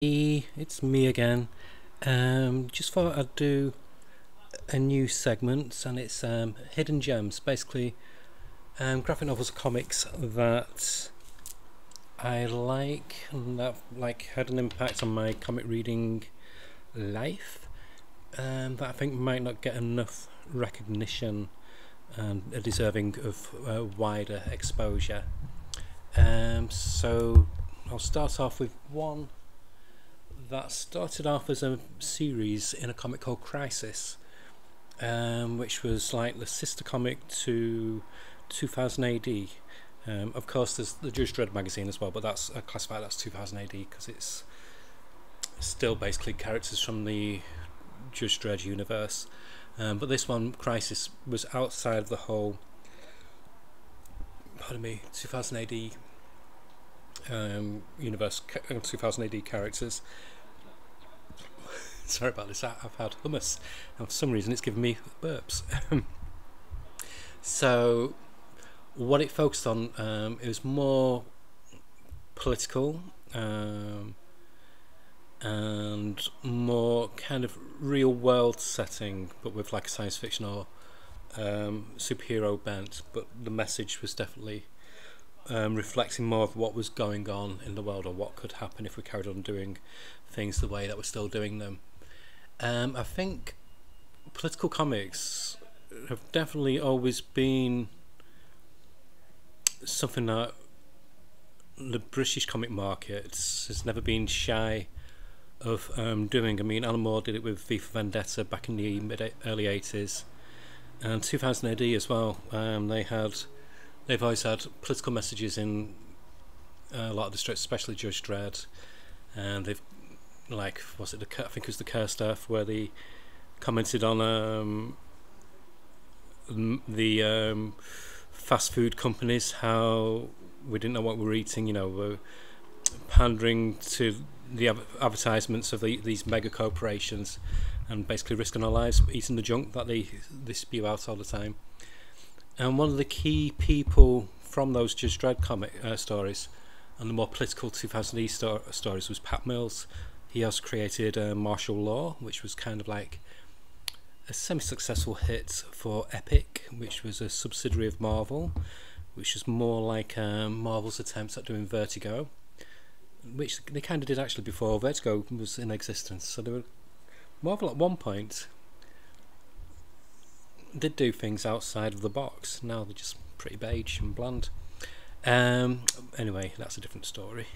It's me again. Just thought I'd do a new segment, and it's hidden gems. Basically, graphic novels, comics that I like and that had an impact on my comic reading life, that I think might not get enough recognition and are deserving of wider exposure. So I'll start off with one that started off as a series in a comic called Crisis, which was like the sister comic to 2000 AD. Of course, there's the Judge Dredd magazine as well, but that's classified as 2000 AD because it's still basically characters from the Judge Dredd universe. But this one, Crisis, was outside of the whole 2000 AD universe, 2000 AD characters. Sorry about this, I've had hummus and for some reason it's given me burps. So what it focused on, it was more political, and more kind of real world setting, but with like a science fiction or superhero bent, but the message was definitely reflecting more of what was going on in the world, or what could happen if we carried on doing things the way that we're still doing them. I think political comics have definitely always been something that the British comic market has never been shy of doing. I mean, Alan Moore did it with V for Vendetta back in the early 80s, and 2000 AD as well. They've always had political messages in a lot of the strips, especially Judge Dredd, and they've I think it was the Cursed Earth, where they commented on the fast food companies, how we didn't know what we were eating, we're pandering to the advertisements of these mega corporations and basically risking our lives eating the junk that they spew out all the time. And one of the key people from those Judge Dredd comic stories and the more political 2000 stories was Pat Mills. He also created Martial Law, which was kind of like a semi-successful hit for Epic, which was a subsidiary of Marvel, which was more like Marvel's attempts at doing Vertigo, which they kind of did actually before Vertigo was in existence. So Marvel at one point did do things outside of the box. Now they're just pretty beige and bland. Anyway, that's a different story.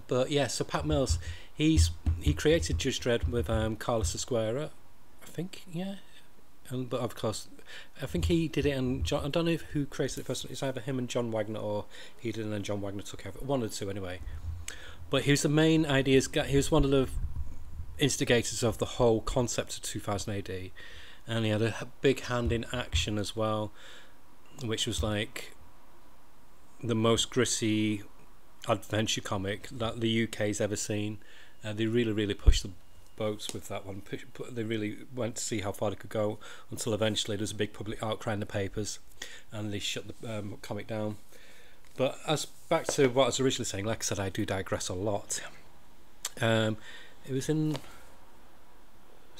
But yeah, so Pat Mills, he created Judge Dredd with Carlos Ezquerra, I think, yeah. But of course, I think he did it, and I don't know who created it first. It's either him and John Wagner, or he did and then John Wagner took over. One of the two, anyway. But he was the main ideas guy. He was one of the instigators of the whole concept of 2000 AD, and he had a big hand in Action as well, which was like the most gritty adventure comic that the UK's ever seen. They really pushed the boats with that one. They really went to see how far they could go, until eventually there's a big public outcry in the papers and they shut the comic down. But as back to what I was originally saying, like I said, I do digress a lot. It was in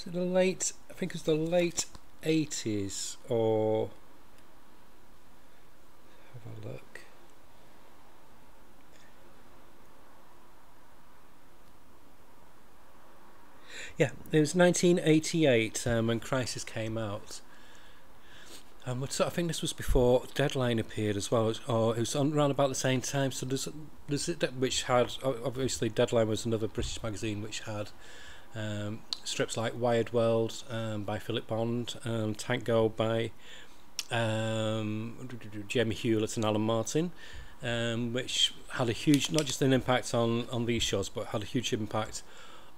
the late 80s, or have a look. Yeah, it was 1988 when Crisis came out. I think this was before Deadline appeared as well, or it was around about the same time. So there's which had, obviously Deadline was another British magazine which had strips like Wired World by Philip Bond, Tank Girl by Jamie Hewlett and Alan Martin, which had a huge, not just an impact on these shows, but had a huge impact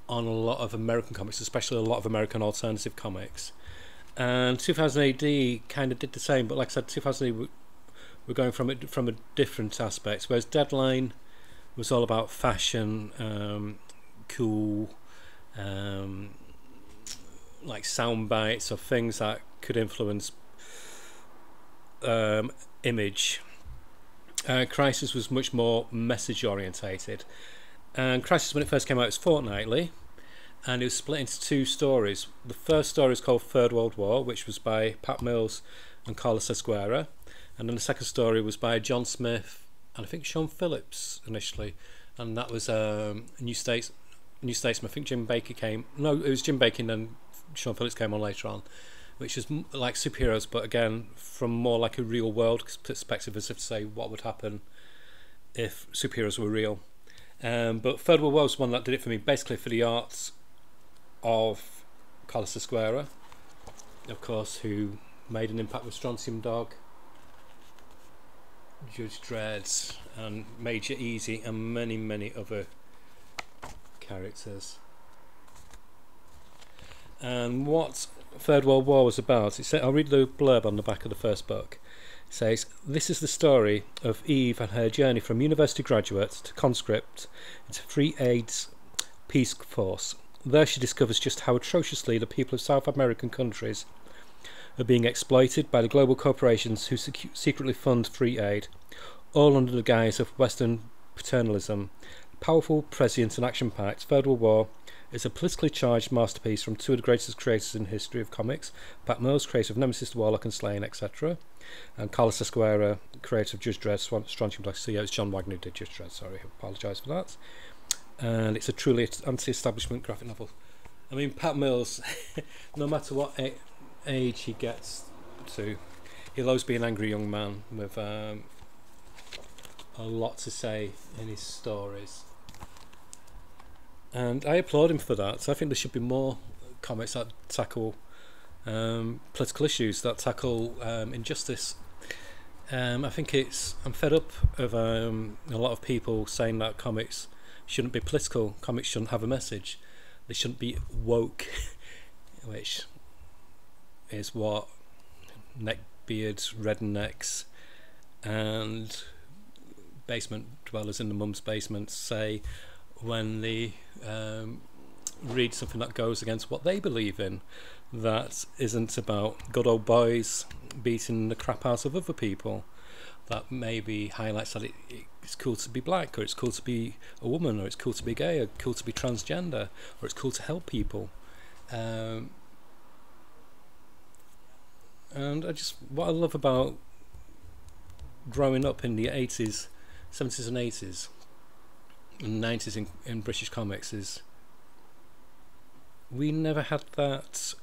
on a lot of American comics, especially a lot of American alternative comics. And 2000 AD kind of did the same, but like I said, 2000 AD we're going from a different aspect, whereas Deadline was all about fashion, cool, like sound bites or things that could influence image. Crisis was much more message orientated, And Crisis, when it first came out, it was fortnightly, and it was split into two stories. The first story is called Third World War, which was by Pat Mills and Carlos Ezquerra, and then the second story was by John Smith and I think Sean Phillips initially, and that was New Statesman. I think Jim Baker came. No, it was Jim Baker, and then Sean Phillips came on later on, which is like superheroes, but again from more like a real world perspective, as if to say what would happen if superheroes were real. But Third World War was one that did it for me, basically for the art of Carlos Ezquerra, of course, who made an impact with Strontium Dog, Judge Dredd, and Major Easy, and many other characters. And what Third World War was about, it said, I'll read the blurb on the back of the first book. It says, "This is the story of Eve and her journey from university graduate to conscript into Free Aid's Peace Force. There she discovers just how atrociously the people of South American countries are being exploited by the global corporations who secretly fund Free Aid, all under the guise of Western paternalism. Powerful, prescient and action-packed, Third World War is a politically charged masterpiece from two of the greatest creators in the history of comics, Pat Mills, creator of Nemesis, the Warlock and Slain, etc., and Carlos Ezquerra, creator of Judge Dredd, Strontium Dog." So yeah, it's John Wagner who did Judge Dredd, sorry, I apologise for that. And it's a truly anti-establishment graphic novel. I mean, Pat Mills, no matter what age he gets to, he'll always be an angry young man with a lot to say in his stories. And I applaud him for that. So I think there should be more comics that tackle political issues, that tackle injustice. I think I'm fed up of a lot of people saying that comics shouldn't be political, comics shouldn't have a message, they shouldn't be woke, which is what neckbeards, rednecks and basement dwellers in the mum's basement say when they read something that goes against what they believe in, that isn't about good old boys beating the crap out of other people, that maybe highlights that it's cool to be black, or it's cool to be a woman, or it's cool to be gay, or cool to be transgender, or it's cool to help people. And what I love about growing up in the 80s, 70s and 80s and 90s in British comics is we never had that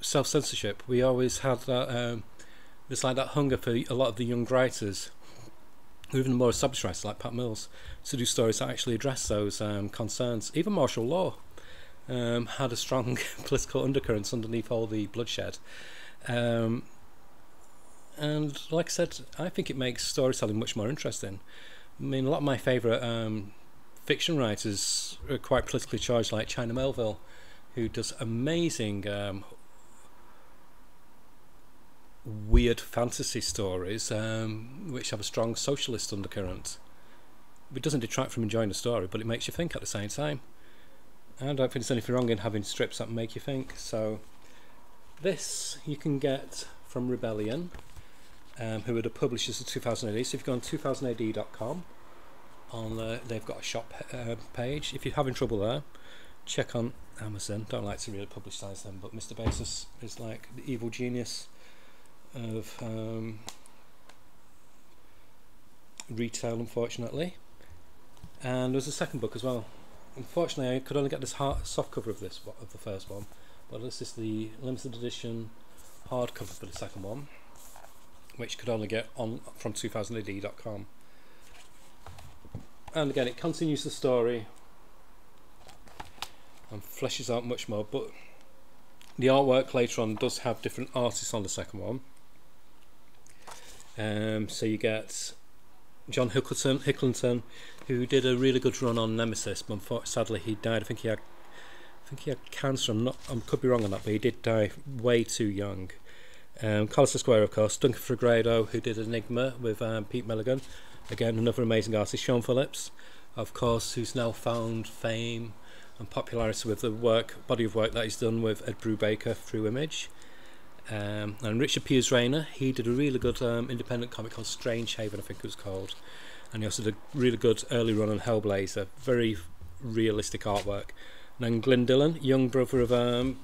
self-censorship. We always had that there's like that hunger for a lot of the young writers, even the more established writers like Pat Mills, to do stories that actually address those concerns. Even martial law had a strong political undercurrents underneath all the bloodshed. And like I said, I think it makes storytelling much more interesting. I mean, a lot of my favourite fiction writers are quite politically charged, like China Melville, who does amazing weird fantasy stories which have a strong socialist undercurrent. It doesn't detract from enjoying the story, but it makes you think at the same time. And I don't think there's anything wrong in having strips that make you think. So this you can get from Rebellion, who are the publishers of 2000 AD. So if you go on 2000ad.com, they've got a shop page. If you're having trouble there, check on Amazon. Don't like to really publicise them, but Mr. Bezos is like the evil genius of retail, unfortunately. And there's a second book as well. Unfortunately, I could only get this soft cover of the first one, but this is the limited edition hardcover for the second one, which could only get on from 2000ad.com. And again, it continues the story and fleshes out much more, but the artwork later on does have different artists on the second one. So you get John Hicklenton, who did a really good run on Nemesis, but sadly he died. I think he had cancer. I could be wrong on that, but he did die way too young. Carlos Ezquerra, of course, Duncan Fegredo, who did Enigma with Pete Milligan, again another amazing artist. Sean Phillips, of course, who's now found fame and popularity with the body of work that he's done with Ed Brubaker through Image. And Richard Piers Rayner, he did a really good independent comic called Strange Haven, I think it was called, and he also did a really good early run on Hellblazer, very realistic artwork. And then Glyn Dillon, young brother of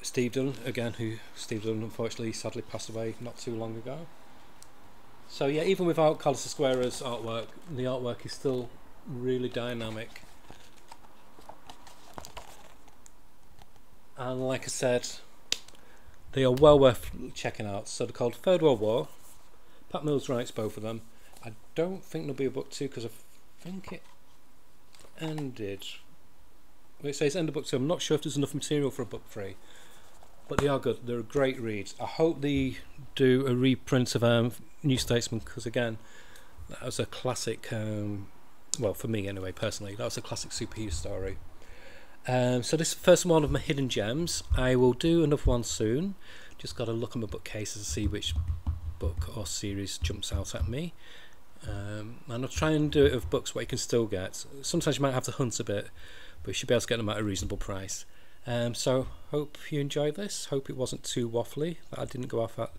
Steve Dillon, again, who Steve Dillon unfortunately sadly passed away not too long ago. So yeah, even without Carlos Ezquerra's artwork, the artwork is still really dynamic. And like I said, they are well worth checking out. So they're called Third World War. Pat Mills writes both of them. I don't think there'll be a book 2 because I think it ended. Well, it says end of book 2. I'm not sure if there's enough material for a book 3. But they are good. They're a great read. I hope they do a reprint of New Statesman, because again, that was a classic. Well, for me anyway, personally, that was a classic superhero story. So this is the first one of my hidden gems. I will do another one soon. Just got to look at my bookcases to see which book or series jumps out at me. And I'll try and do it of books where you can still get. Sometimes you might have to hunt a bit, but you should be able to get them at a reasonable price. So hope you enjoyed this. Hope it wasn't too waffly, that I didn't go off at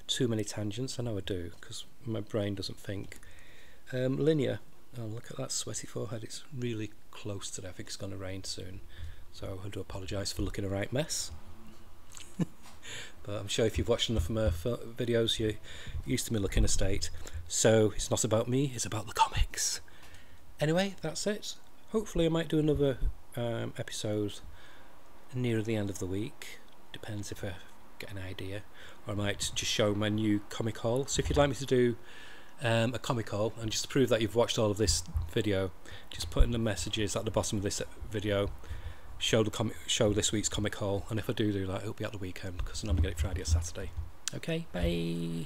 too many tangents. I know I do, because my brain doesn't think linear. Oh, look at that sweaty forehead. It's really close today. I think it's going to rain soon, so I do apologise for looking a right mess. But I'm sure if you've watched enough of my videos, you're used to me looking a state. So it's not about me, it's about the comics. Anyway, that's it. Hopefully I might do another episode near the end of the week. Depends if I get an idea. Or I might just show my new comic haul. So if you'd like me to do a comic haul, and just to prove that you've watched all of this video, just put in the messages at the bottom of this video, show this week's comic haul, and if I do that, it'll be at the weekend, because I normally get it Friday or Saturday. Okay, bye.